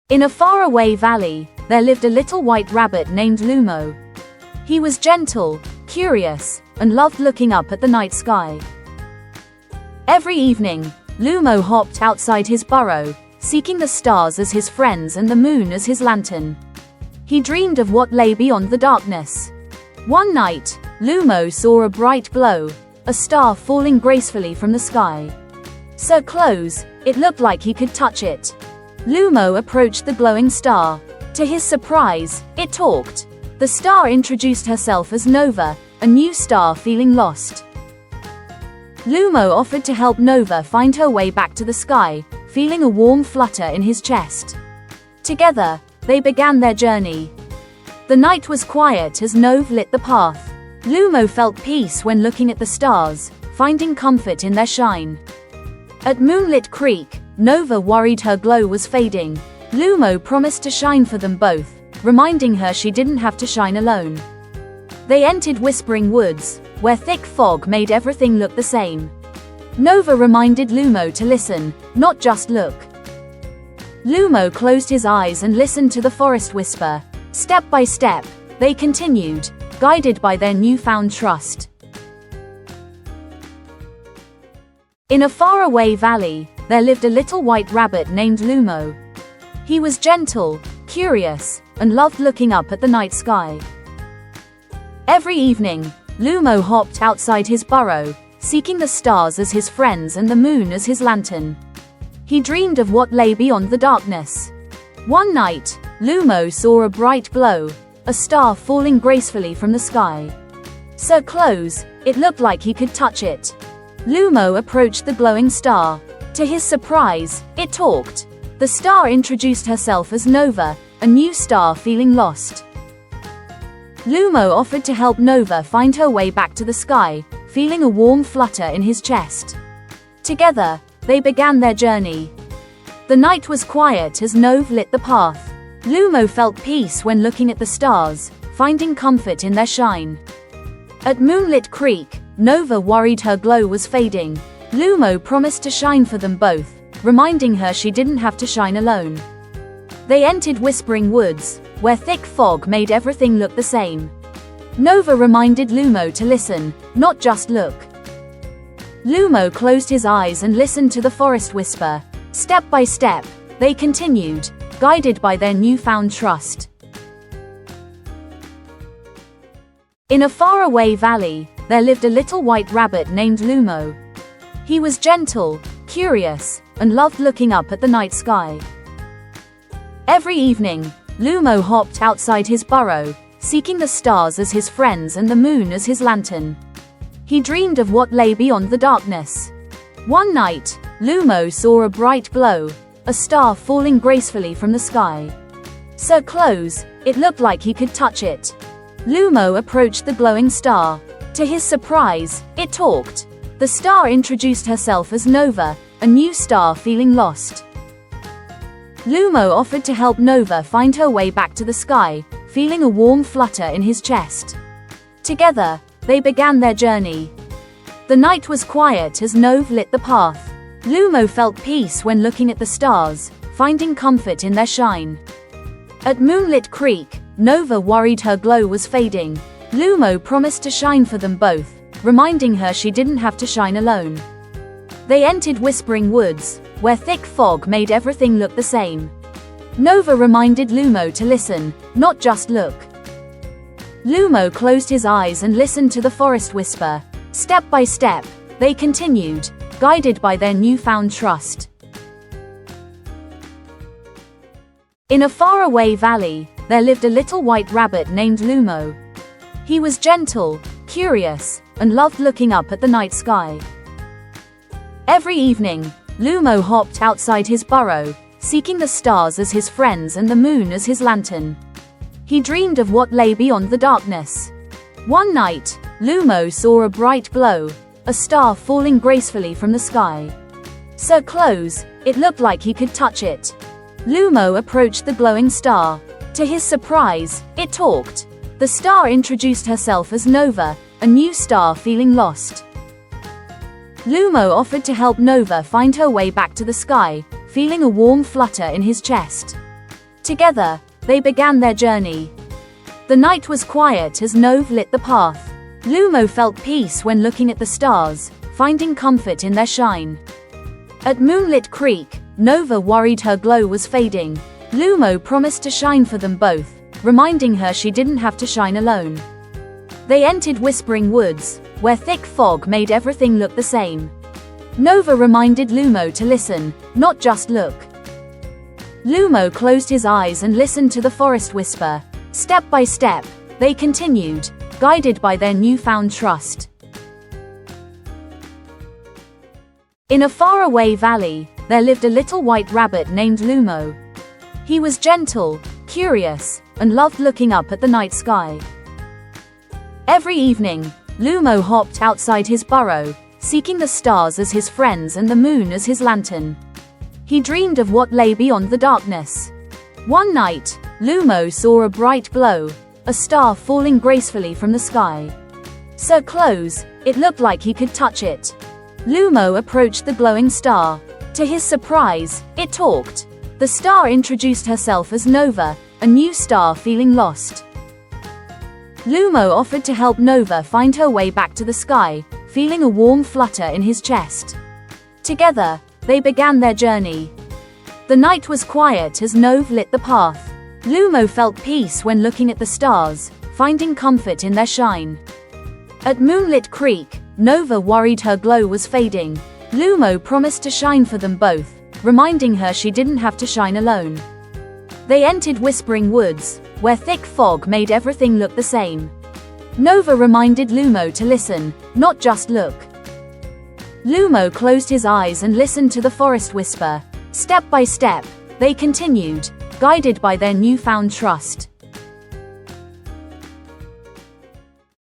In a faraway valley, there lived a little white rabbit named Lumo. He was gentle, curious, and loved looking up at the night sky. Every evening, Lumo hopped outside his burrow, seeking the stars as his friends and the moon as his lantern. He dreamed of what lay beyond the darkness. One night, Lumo saw a bright glow, a star falling gracefully from the sky. So close, it looked like he could touch it. Lumo approached the glowing star. To his surprise, it talked. The star introduced herself as Nova, a new star feeling lost. Lumo offered to help Nova find her way back to the sky, feeling a warm flutter in his chest. Together, they began their journey. The night was quiet as Nova lit the path. Lumo felt peace when looking at the stars, finding comfort in their shine. At Moonlit Creek, Nova worried her glow was fading. Lumo promised to shine for them both, reminding her she didn't have to shine alone. They entered Whispering Woods, where thick fog made everything look the same. Nova reminded Lumo to listen, not just look. Lumo closed his eyes and listened to the forest whisper. Step by step, they continued, guided by their newfound trust. In a faraway valley, there lived a little white rabbit named Lumo. He was gentle, curious, and loved looking up at the night sky. Every evening, Lumo hopped outside his burrow, seeking the stars as his friends and the moon as his lantern. He dreamed of what lay beyond the darkness. One night, Lumo saw a bright glow, a star falling gracefully from the sky. So close, it looked like he could touch it. Lumo approached the glowing star. To his surprise, it talked. The star introduced herself as Nova, a new star feeling lost. Lumo offered to help Nova find her way back to the sky, feeling a warm flutter in his chest. Together, they began their journey. The night was quiet as Nova lit the path. Lumo felt peace when looking at the stars, finding comfort in their shine. At Moonlit Creek, Nova worried her glow was fading. Lumo promised to shine for them both, reminding her she didn't have to shine alone. They entered Whispering Woods, where thick fog made everything look the same. Nova reminded Lumo to listen, not just look. Lumo closed his eyes and listened to the forest whisper. Step by step, they continued, guided by their newfound trust. In a faraway valley, there lived a little white rabbit named Lumo. He was gentle, curious, and loved looking up at the night sky. Every evening, Lumo hopped outside his burrow, seeking the stars as his friends and the moon as his lantern. He dreamed of what lay beyond the darkness. One night, Lumo saw a bright glow, a star falling gracefully from the sky. So close, it looked like he could touch it. Lumo approached the glowing star. To his surprise, it talked. The star introduced herself as Nova, a new star feeling lost. Lumo offered to help Nova find her way back to the sky, feeling a warm flutter in his chest. Together, they began their journey. The night was quiet as Nova lit the path. Lumo offered to help Nova find her way back to the sky, feeling a warm flutter in his chest. Lumo approached the glowing star. To his surprise, it talked. The star introduced herself as Nova, a new star feeling lost. Lumo offered to help Nova find her way back to the sky, feeling a warm flutter in his chest. Together, they began their journey. The night was quiet as Nova lit the path. Lumo felt peace when looking at the stars, finding comfort in their shine. At Moonlit Creek, Nova worried her glow was fading. Lumo promised to shine for them both, reminding her she didn't have to shine alone. They entered Whispering Woods, where thick fog made everything look the same. Nova reminded Lumo to listen, not just look. Lumo closed his eyes and listened to the forest whisper. Step by step, they continued, guided by their newfound trust. In a faraway valley, there lived a little white rabbit named Lumo. He was gentle, curious, and loved looking up at the night sky. Every evening, Lumo hopped outside his burrow, seeking the stars as his friends and the moon as his lantern. He dreamed of what lay beyond the darkness. One night, Lumo saw a bright glow, a star falling gracefully from the sky. So close, it looked like he could touch it. Lumo approached the glowing star. To his surprise, it talked. The star introduced herself as Nova, a new star feeling lost. Lumo offered to help Nova find her way back to the sky, feeling a warm flutter in his chest. Together, they began their journey. The night was quiet as Nova lit the path. Lumo felt peace when looking at the stars, finding comfort in their shine. At Moonlit Creek, Nova worried her glow was fading. Lumo promised to shine for them both, reminding her she didn't have to shine alone. They entered Whispering Woods, where thick fog made everything look the same. Nova reminded Lumo to listen, not just look. Lumo closed his eyes and listened to the forest whisper. Step by step, they continued, guided by their newfound trust. In a faraway valley, there lived a little white rabbit named Lumo. He was gentle, curious, and loved looking up at the night sky. Every evening, Lumo hopped outside his burrow, seeking the stars as his friends and the moon as his lantern. He dreamed of what lay beyond the darkness. One night, Lumo saw a bright glow, a star falling gracefully from the sky. So close, it looked like he could touch it. Lumo approached the glowing star. To his surprise, it talked. The star introduced herself as Nova, a new star feeling lost. Lumo offered to help Nova find her way back to the sky, feeling a warm flutter in his chest. Together, they began their journey. The night was quiet as Nova lit the path. Lumo felt peace when looking at the stars, finding comfort in their shine. At Moonlit Creek, Nova worried her glow was fading. Lumo promised to shine for them both, reminding her she didn't have to shine alone. They entered Whispering Woods, where thick fog made everything look the same. Nova reminded Lumo to listen, not just look. Lumo closed his eyes and listened to the forest whisper. Step by step, they continued, guided by their newfound trust.